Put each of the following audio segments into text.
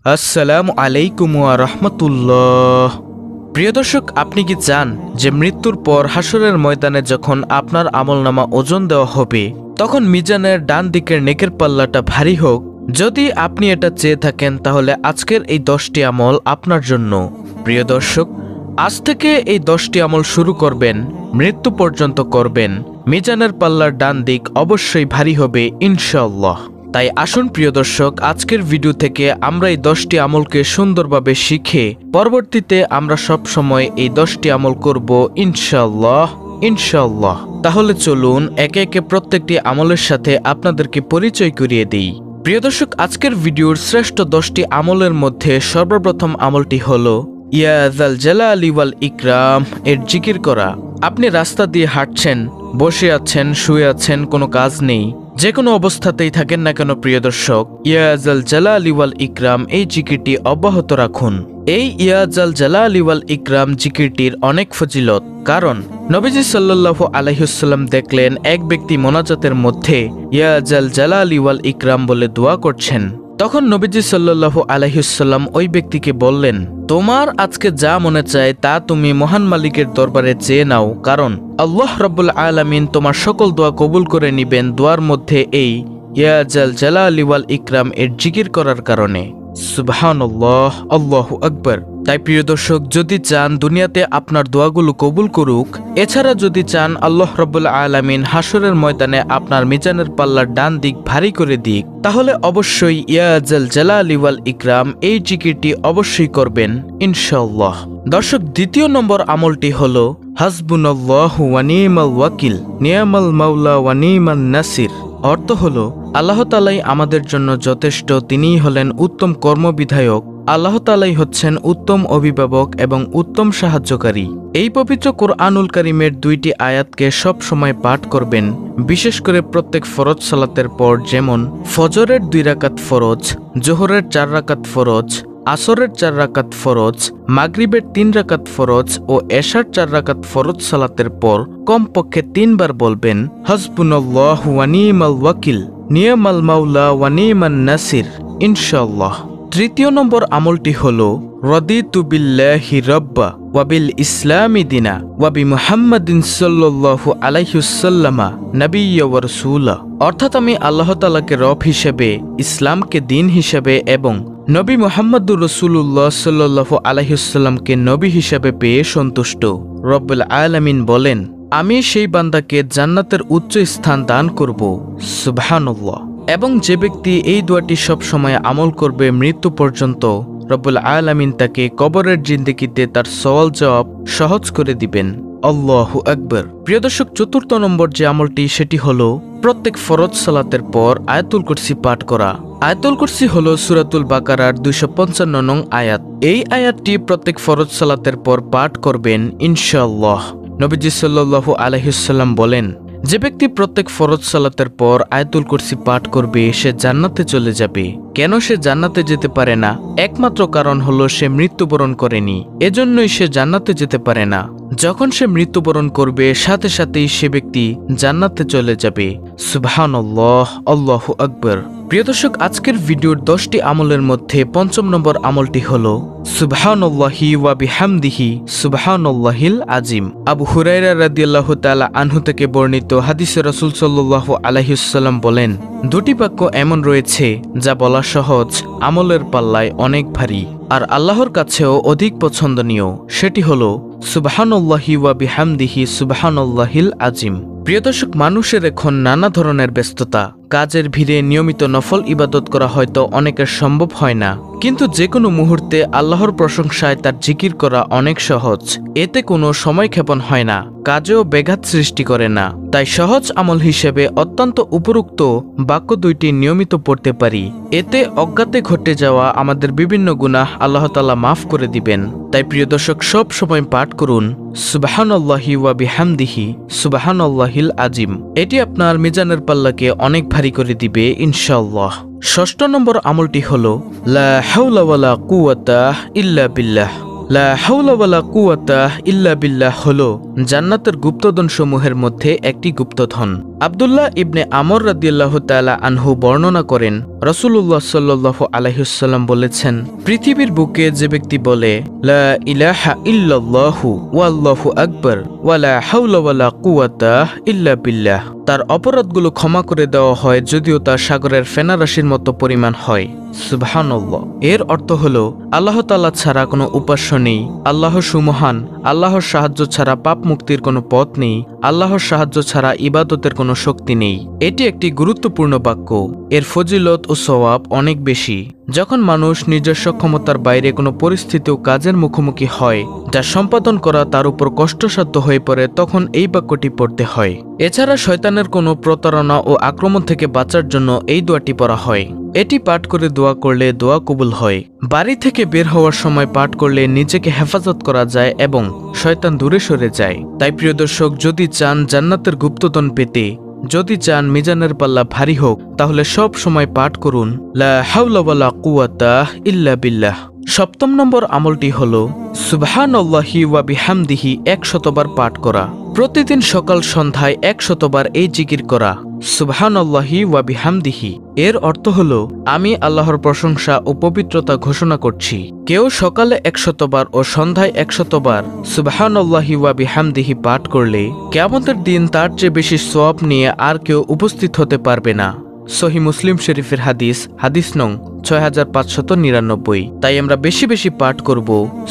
আসসালামু আলাইকুম ওয়া রাহমাতুল্লাহ। প্রিয় দর্শক, আপনি কি চান যে মৃত্যুর পর হাসরের ময়দানে যখন আপনার আমলনামা ওজন দেওয়া হবে তখন মিজানের ডান দিকের নেকের পাল্লাটা ভারী হোক? যদি আপনি এটা চেয়ে থাকেন তাহলে আজকের এই 10টি আমল আপনার জন্য। প্রিয় দর্শক, আজ থেকে এই 10টি আমল শুরু করবেন, মৃত্যু পর্যন্ত করবেন, মিজানের পাল্লার ডান দিক অবশ্যই ভারী হবে ইনশাআল্লাহ। তাই আসুন প্রিয় দর্শক, আজকের ভিডিও থেকে আমরা এই 10টি আমলকে সুন্দরভাবে শিখে পরবর্তীতে আমরা সব সময় এই 10টি আমল করব ইনশাআল্লাহ ইনশাআল্লাহ। তাহলে চলুন একে একে প্রত্যেকটি আমলের সাথে আপনাদেরকে পরিচয় করিয়ে দিই। প্রিয় দর্শক, আজকের ভিডিওর শ্রেষ্ঠ 10টি আমলের মধ্যে সর্বপ্রথম আমলটি হলো ইয়া যাল জালালি ওয়াল ইকরাম এর জিকির করা। আপনি রাস্তা দিয়ে হাঁটছেন, বসে আছেন, শুয়ে আছেন, কোনো কাজ নেই, যে কোনো অবস্থাতেই থাকেন না কেন প্রিয় দর্শক, ইয়া যাল জালালি ওয়াল ইকরাম এই জিকিরটি অব্যাহত রাখুন। এই ইয়া যাল জালালি ওয়াল ইকরাম জিকিরটির অনেক ফজিলত, কারণ নবীজি সাল্লাল্লাহু আলাইহি ওয়াসাল্লাম দেখলেন এক ব্যক্তি মোনাজাতের মধ্যে ইয়া যাল জালালি ওয়াল ইকরাম বলে দোয়া করছেন। তখন নবীজি সাল্লাল্লাহু আলাইহি ওয়াসাল্লাম ওই ব্যক্তিকে বললেন, তোমার আজকে যা মনে চায় তা তুমি মহান মালিকের দরবারে চেয়ে নাও, কারণ আল্লাহ রাব্বুল আলামিন তোমার সকল দোয়া কবুল করে নিবেন দোয়ার মধ্যে এই ইয়া যাল জালালি ওয়াল ইকরাম এর জিকির করার কারণে। সুবহানাল্লাহ, আল্লাহু আকবার। তাই প্রিয় দর্শক, যদি চান দুনিয়াতে আপনার দোয়াগুলো কবুল করুক, এছাড়া যদি চান আল্লাহ রাব্বুল আলামিন হাসরের ময়দানে আপনার মিজানের পাল্লার ডান দিক ভারী করে দিক, তাহলে অবশ্যই ইয়া যাল জালালি ওয়াল ইকরাম এই জিকিরটি অবশ্যই করবেন ইনশাআল্লাহ। দর্শক, দ্বিতীয় নম্বর আমলটি হলো হাসবুনাল্লাহু ওয়া নি'মাল ওয়াকিল, নি'মাল মাওলা ওয়া নি'মান নাসির। অর্থ হলো আল্লাহ তাআলাই আমাদের জন্য যথেষ্ট, তিনিই হলেন উত্তম কর্মবিধায়ক, আল্লাহ তাআলাই হচ্ছেন উত্তম অভিভাবক এবং উত্তম সাহায্যকারী। এই পবিত্র কোরআনুল কারীমের 2টি আয়াতকে সব সময় পাঠ করবেন, বিশেষ করে প্রত্যেক ফরজ সালাতের পর, যেমন ফজরের 2 রাকাত ফরজ, জোহরের 4 রাকাত ফরজ, আসরের 4 রাকাত ফরজ, মাগরিবের 3 রাকাত ফরজ ও এশার 4 রাকাত ফরজ সালাতের পর কমপক্ষে 3 বার বলবেন হাসবুনাল্লাহু ওয়া নি'মাল ওয়াকিল, নি'মাল মাওলা ওয়া নি'মান নাসির ইনশাআল্লাহ। তৃতীয় নম্বর আমলটি হলো রাদিতু বিল্লাহি রাব্বা ওয়া বিল ইসলামি দিনা ওয়া বি মুহাম্মাদিন সাল্লাল্লাহু আলাইহি ওয়াসাল্লামা নাবিয়্যা ওয়া রাসূলা। অর্থাৎ আমি আল্লাহ তাআলাকে রব হিসেবে, ইসলামকে দিন হিসেবে এবং নবী মুহাম্মদুর রাসূলুল্লাহ সাল্লাল্লাহু আলাইহি ওয়াসাল্লামকে নবী হিসেবে পেয়ে সন্তুষ্ট। রব্বুল আলামিন বলেন, আমি সেই বান্দাকে জান্নাতের উচ্চ স্থান দান করব। সুবহানাল্লাহ। এবং যে ব্যক্তি এই দোয়াটি সব সময় আমল করবে মৃত্যু পর্যন্ত, রব্বুল আলামিন তাকে কবরের জিন্দেগিতে তার সওয়াল জবাব সহজ করে দিবেন। আল্লাহু আকবার। প্রিয় দর্শক, চতুর্থ নম্বর যে আমলটি সেটি হলো প্রত্যেক ফরজ সালাতের পর আয়াতুল কুরসি পাঠ করা। আয়াতুল কুরসি হলো সূরাতুল বাকারার 255 নং আয়াত। এই আয়াতটি প্রত্যেক ফরজ সালাতের পর পাঠ করবেন ইনশাআল্লাহ। নবীজি সাল্লাল্লাহু আলাইহি ওয়াসাল্লাম বলেন, যে ব্যক্তি প্রত্যেক ফরজ সালাতের পর আয়াতুল কুরসি পাঠ করবে সে জান্নাতে চলে যাবে। কেন সে জান্নাতে যেতে পারে না? একমাত্র কারণ হলো সে মৃত্যুবরণ করেনি, এজন্যই সে জান্নাতে যেতে পারে না। যখন সে মৃত্যুবরণ করবে সাথে সাথেই সে ব্যক্তি জান্নাতে চলে যাবে। সুবহানাল্লাহ, আল্লাহু আকবার। প্রিয় দর্শক, আজকের ভিডিওর 10টি আমলের মধ্যে 5ম নম্বর আমলটি হলো সুবহানাল্লাহি ওয়া বিহামদিহি সুবহানাল্লাহিল আজিম। আবু হুরায়রা রাদিয়াল্লাহু তাআলা আনহু থেকে বর্ণিত হাদিসে রাসূল সাল্লাল্লাহু আলাইহি ওয়াসাল্লাম বলেন, 2টি বাক্য এমন রয়েছে যা বলা সহজ, আমলের পাল্লায় অনেক ভারী, আর আল্লাহর কাছেও অধিক পছন্দনীয়। সেটি হলো সুবহানাল্লাহি ওয়া বিহামদিহি সুবহানাল্লাহিল আজিম। প্রিয় দর্শক, মানুষের এখন নানা ধরনের ব্যস্ততা, কাজের ভিড়ে নিয়মিত নফল ইবাদত করা হয়তো অনেকের সম্ভব হয় না, কিন্তু যে কোনো মুহূর্তে আল্লাহর প্রশংসায় তার জিকির করা অনেক সহজ। এতে কোনো সময়ক্ষেপণ হয় না, কাজেও ব্যাঘাত সৃষ্টি করে না। তাই সহজ আমল হিসেবে অত্যন্ত উপরোক্ত বাক্য 2টি নিয়মিত পড়তে পারি। এতে অজ্ঞাতে ঘটে যাওয়া আমাদের বিভিন্ন গুনাহ আল্লাহ তাআলা মাফ করে দিবেন। তাই প্রিয় দর্শক, সব সময় পাঠ করুন সুবহানাল্লাহি ওয়া বিহামদিহি সুবহানাল্লাহিল আজিম। এটি আপনার মিজানের পাল্লাকে অনেক ভারী করে দিবে ইনশাআল্লাহ। 6ঠ নম্বর আমলটি হলো লা হাওলা ওয়ালা কুওয়াতা ইল্লা বিল্লাহ। লা হাওলা ওয়ালা কুওয়াতা ইল্লা বিল্লাহ হলো জান্নাতের গুপ্তধন সমূহের মধ্যে একটি গুপ্তধন। আব্দুল্লাহ ইবনে আমর রাদিয়াল্লাহু তাআলা আনহু বর্ণনা করেন, রাসূলুল্লাহ সাল্লাল্লাহু আলাইহি ওয়াসাল্লাম বলেছেন, পৃথিবীর বুকে যে ব্যক্তি বলে লা ইলাহা ইল্লাল্লাহু ওয়াল্লাহু আকবার ওয়ালা হাওলা ওয়ালা কুওয়াতা ইল্লা বিল্লাহ, তার অপরাধগুলো ক্ষমা করে দেওয়া হয় যদিও তা সাগরের ফেনারাশির মতো পরিমাণ হয়। সুবহানাল্লাহ। এর অর্থ হলো আল্লাহ তাআলা ছাড়া কোনো উপাস্য নেই, আল্লাহ সুমহান, আল্লাহর সাহায্য ছাড়া পাপ মুক্তির কোনো পথ নেই, আল্লাহর সাহায্য ছাড়া ইবাদতের কোনো শক্তি নেই। এটি একটি গুরুত্বপূর্ণ বাক্য। এর ফজিলত ও সওয়াব অনেক বেশি। যখন মানুষ নিজের সক্ষমতার বাইরে কোনো পরিস্থিতি ও কাজের মুখোমুখি হয় যা সম্পাদন করা তার উপর কষ্টসাধ্য হয়ে পড়ে, তখন এই বাক্যটি পড়তে হয়। এছাড়া শয়তানের কোনো প্রতারণা ও আক্রমণ থেকে বাঁচার জন্য এই দোয়াটি পড়া হয়। এটি পাঠ করে দোয়া করলে দোয়া কবুল হয়। বাড়ি থেকে বের হওয়ার সময় পাঠ করলে নিজেকে হেফাজত করা যায় এবং শয়তান দূরে সরে যায়। তাই প্রিয় দর্শক, যদি চান জান্নাতের গুপ্তধন পেতে, যদি চান মিজানের পাল্লা ভারী হোক, তাহলে সব সময় পাঠ করুন লা হাওলা ওয়ালা কুওয়াতা ইল্লা বিল্লাহ। 7 নম্বর আমলটি হলো সুবহানাল্লাহি ওয়া বিহামদিহি 100 বার পাঠ করা। প্রতিদিন সকাল সন্ধ্যায় 100 বার এই জিকির করা, সুবহানাল্লাহি ওয়া বিহামদিহি। এর অর্থ হলো আমি আল্লাহর প্রশংসা ও পবিত্রতা ঘোষণা করছি। কেউ সকালে 100 বার ও সন্ধ্যায় 100 বার সুবহানাল্লাহি ওয়া বিহামদিহি পাঠ করলে কিয়ামতের দিন তার চেয়ে বেশি সওয়াব নিয়ে আর কেউ উপস্থিত হতে পারবে না। সহিহ মুসলিম শরীফের হাদিস, হাদিস নং 6599। তাই আমরা বেশি বেশি পাঠ করব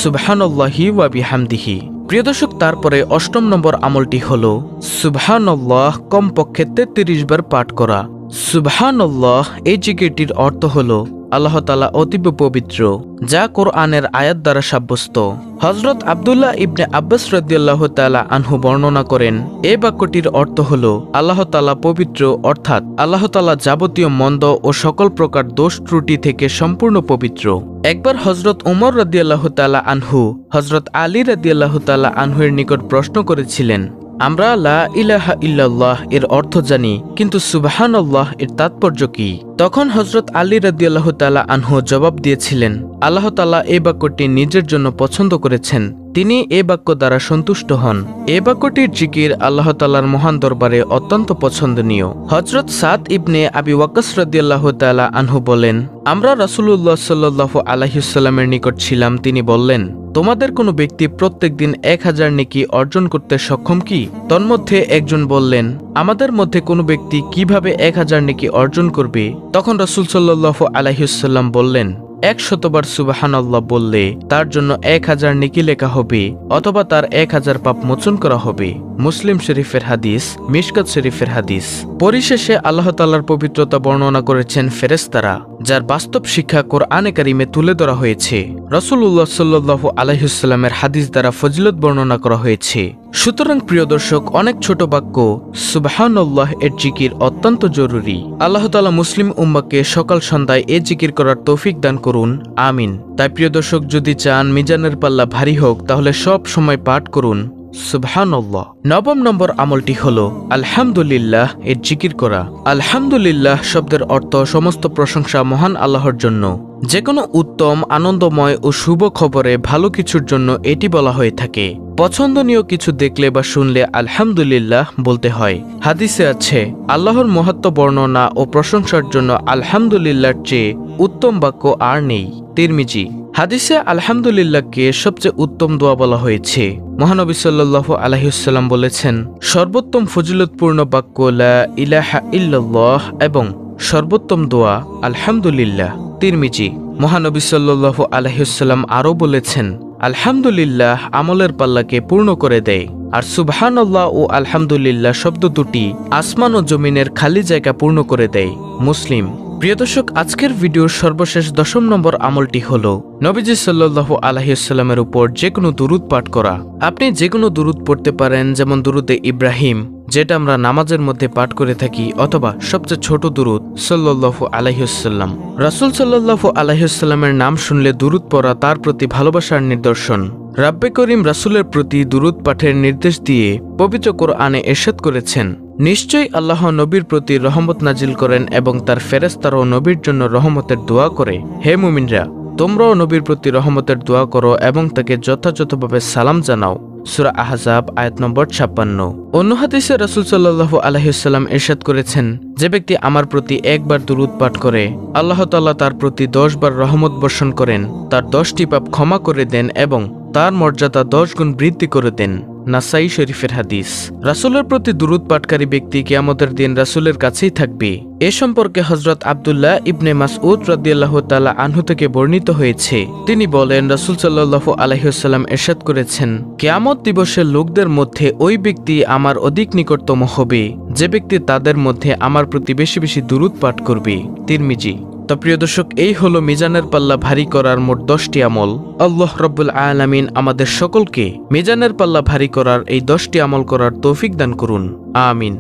সুবহানাল্লাহি ওয়া বিহামদিহি। প্রিয় দর্শক, তারপরে 8 নম্বর আমলটি হলো সুবহানাল্লাহ কমপক্ষে 33 বার পাঠ করা। সুবহানাল্লাহ এই জিকিরটির অর্থ হলো আল্লাহ তাআলা অতীব পবিত্র, যা কোরআনের আয়াত দ্বারা সাব্যস্ত। হযরত আব্দুল্লাহ ইবনে আব্বাস রাদিয়াল্লাহু তাআলা আনহু বর্ণনা করেন, এই বাক্যটির অর্থ হলো আল্লাহ তাআলা পবিত্র, অর্থাৎ আল্লাহ তাআলা যাবতীয় মন্দ ও সকল প্রকার দোষ ত্রুটি থেকে সম্পূর্ণ পবিত্র। একবার হযরত উমর রাদিয়াল্লাহু তাআলা আনহু হযরত আলী রাদিয়াল্লাহু তাআলা আনহুর নিকট প্রশ্ন করেছিলেন, আমরা লা ইলাহা ইল্লাল্লাহ এর অর্থ জানি, কিন্তু সুবহানাল্লাহ এর তাৎপর্য কি? তখন হযরত আলী রাদিয়াল্লাহু তাআলা আনহু জবাব দিয়েছিলেন, আল্লাহ তাআলা এই বাক্যটি নিজের জন্য পছন্দ করেছেন, তিনি এই বাক্য দ্বারা সন্তুষ্ট হন। এই বাক্যটির জিকির আল্লাহ তাআলার মহান দরবারে অত্যন্ত পছন্দনীয়। হযরত সাদ ইবনে আবি ওয়াক্কাস রাদিয়াল্লাহু তাআলা আনহু বলেন, আমরা রাসূলুল্লাহ সাল্লাল্লাহু আলাইহি ওয়াসাল্লামের নিকট ছিলাম। তিনি বললেন, তোমাদের কোনো ব্যক্তি প্রত্যেকদিন 1000 নেকি অর্জন করতে সক্ষম কি? তন্মধ্যে একজন বললেন, আমাদের মধ্যে কোনো ব্যক্তি কিভাবে 1000 নেকি অর্জন করবে? তখন রাসূল সাল্লাল্লাহু আলাইহি ওয়াসাল্লাম বললেন, 100 বার সুবহানাল্লাহ বললে তার জন্য 1000 নেকি লেখা হবে, অথবা তার 1000 পাপ মোচন করা হবে। মুসলিম শরীফের হাদিস, মিশকাত শরীফের হাদিস। পরিশেষে আল্লাহ তাআলার পবিত্রতা বর্ণনা করেছেন ফেরেশতারা, যার বাস্তব শিক্ষা কোরআনে কারিমে তুলে ধরা হয়েছে। রাসূলুল্লাহ সাল্লাল্লাহু আলাইহি ওয়াসাল্লামের হাদিস দ্বারা ফজিলত বর্ণনা করা হয়েছে। সুতরাং প্রিয় দর্শক, অনেক ছোট বাক্য সুবহানাল্লাহ এর জিকির অত্যন্ত জরুরি। আল্লাহ তাআলা মুসলিম উম্মাহকে সকাল সন্ধ্যায় এই জিকির করার তৌফিক দান করুন, আমিন। তাই প্রিয় দর্শক, যদি চান মিজানের পাল্লা ভারী হোক, তাহলে সব সময় পাঠ করুন সুবহানাল্লাহ। 9 নম্বর আমলটি হলো আলহামদুলিল্লাহ এর জিকির করা। আলহামদুলিল্লাহ শব্দের অর্থ সমস্ত প্রশংসা মহান আল্লাহর জন্য। যে কোনো উত্তম, আনন্দময় ও শুভ খবরে ভালো কিছুর জন্য এটি বলা হয়ে থাকে। পছন্দনীয় কিছু দেখলে বা শুনলে আলহামদুলিল্লাহ বলতে হয়। হাদিসে আছে, আল্লাহর মহত্ব বর্ণনা ও প্রশংসার জন্য আলহামদুলিল্লাহর চেয়ে উত্তম বাক্য আর নেই। তিরমিজি। হাদিসে আলহামদুলিল্লাহকে সবচেয়ে উত্তম দোয়া বলা হয়েছে। মহানবী সাল্লাল্লাহু আলাইহি ওয়াসাল্লাম বলেছেন, সর্বোত্তম ফজিলতপূর্ণ বাক্য লা ইলাহা ইল্লাল্লাহ এবং সর্বোত্তম দোয়া আলহামদুলিল্লাহ। তিরমিজি। মহানবী সাল্লাল্লাহু আলাইহি ওয়াসাল্লাম আরও বলেছেন, আলহামদুলিল্লাহ আমলের পাল্লাকে পূর্ণ করে দেয়, আর সুবহানাল্লাহ ও আলহামদুলিল্লাহ শব্দ দুটি আসমান ও জমিনের খালি জায়গা পূর্ণ করে দেয়। মুসলিম। প্রিয় দর্শক, আজকের ভিডিওর সর্বশেষ 10 নম্বর আমলটি হলো নবীজি সাল্লাল্লাহু আলাইহি ওয়াসাল্লামের উপর যে কোনো দুরূদ পাঠ করা। আপনি যে কোনো দুরূদ পড়তে পারেন, যেমন দুরূদে ইব্রাহিম, যেটা আমরা নামাজের মধ্যে পাঠ করে থাকি, অথবা সবচেয়ে ছোট দুরূদ সাল্লাল্লাহু আলাইহি ওয়াসাল্লাম। রাসূল সাল্লাল্লাহু আলাইহি ওয়াসাল্লামের নাম শুনলে দুরূদ পড়া তার প্রতি ভালোবাসার নিদর্শন। রাব্বে করিম রাসূলের প্রতি দুরূদ পাঠের নির্দেশ দিয়ে পবিত্র কোরআনে ইরশাদ করেছেন, নিশ্চয়ই আল্লাহ নবীর প্রতি রহমত নাজিল করেন এবং তার ফেরেশতারাও নবীর জন্য রহমতের দোয়া করে। হে মুমিনরা, তোমরাও নবীর প্রতি রহমতের দোয়া করো এবং তাকে যথাযথভাবে সালাম জানাও। সূরা আহজাব আয়াত নম্বর 56। অন্য হাদিসে রাসূল সাল্লাল্লাহু আলাইহি ওয়াসাল্লাম ইরশাদ করেছেন, যে ব্যক্তি আমার প্রতি একবার দুরূদ পাঠ করে আল্লাহ তাআলা তার প্রতি 10 বার রহমত বর্ষণ করেন, তার 10টি পাপ ক্ষমা করে দেন এবং তার মর্যাদা 10 গুণ বৃদ্ধি করে দেন। নাসাই শরীফের হাদিস। রাসূলের প্রতি দুরূদ পাঠকারী ব্যক্তি কিয়ামতের দিন রাসূলের কাছেই থাকবে। এ সম্পর্কে হযরত আব্দুল্লাহ ইবনে মাসউদ রাদিয়াল্লাহু তাআলা আনহু থেকে বর্ণিত হয়েছে, তিনি বলেন, রাসূল সাল্লাল্লাহু আলাইহি ওয়াসাল্লাম ইরশাদ করেছেন, কিয়ামত দিবসের লোকদের মধ্যে ওই ব্যক্তি আমার অধিক নিকটতম হবে যে ব্যক্তি তাদের মধ্যে আমার প্রতি বেশি বেশি দুরূদ পাঠ করবে। তিরমিজি। তো প্রিয় দর্শক, এই হলো মিজানের পাল্লা ভারী করার মোট 10টি আমল। আল্লাহ রাব্বুল আলামিন আমাদের সকলকে মিজানের পাল্লা ভারী করার এই 10টি আমল করার তৌফিক দান করুন। আমিন।